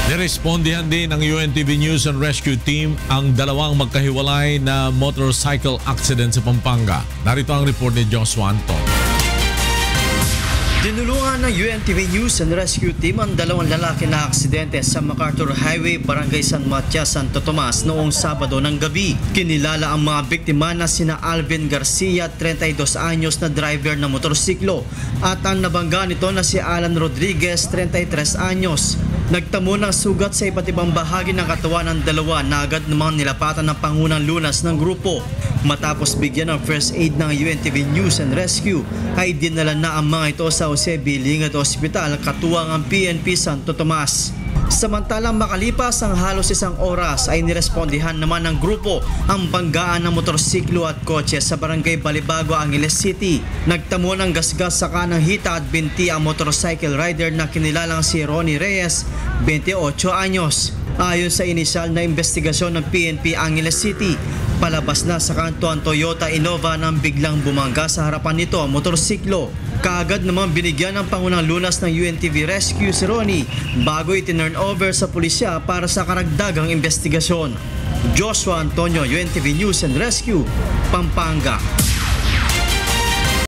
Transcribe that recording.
Nirespondihan din ng UNTV News and Rescue Team ang dalawang magkahiwalay na motorcycle accident sa Pampanga. Narito ang report ni Joshua Anton. Tinulungan ng UNTV News and Rescue Team ang dalawang lalaki na aksidente sa MacArthur Highway, Barangay San Matias, Santo Tomas noong Sabado ng gabi. Kinilala ang mga biktima na sina Alvin Garcia, 32 anyos na driver ng motorsiklo, at ang nabangga nito na si Alan Rodriguez, 33 anyos. Nagtamo ng sugat sa iba't ibang bahagi ng katawan ng dalawa na agad namang nilapatan ng pangunang lunas ng grupo. Matapos bigyan ng first aid ng UNTV News and Rescue, ay dinala na ang mga ito sa Jose B. Lingat Hospital katuwang ang PNP Santo Tomas. Samantalang makalipas ang halos isang oras ay nirespondihan naman ng grupo ang banggaan ng motorsiklo at kotse sa Barangay Balibago, Angeles City. Nagtamo ng gasgas sa kanang hita at binti ang motorcycle rider na kinilalang si Ronnie Reyes, 28 anyos. Ayon sa inisyal na investigasyon ng PNP Angeles City, palabas na sa kanto ang Toyota Innova nang biglang bumangga sa harapan nito ang motorsiklo. Kaagad namang binigyan ng pangunang lunas ng UNTV Rescue si Ronnie bago itinurn over sa pulisya para sa karagdagang investigasyon. Joshua Antonio, UNTV News and Rescue, Pampanga.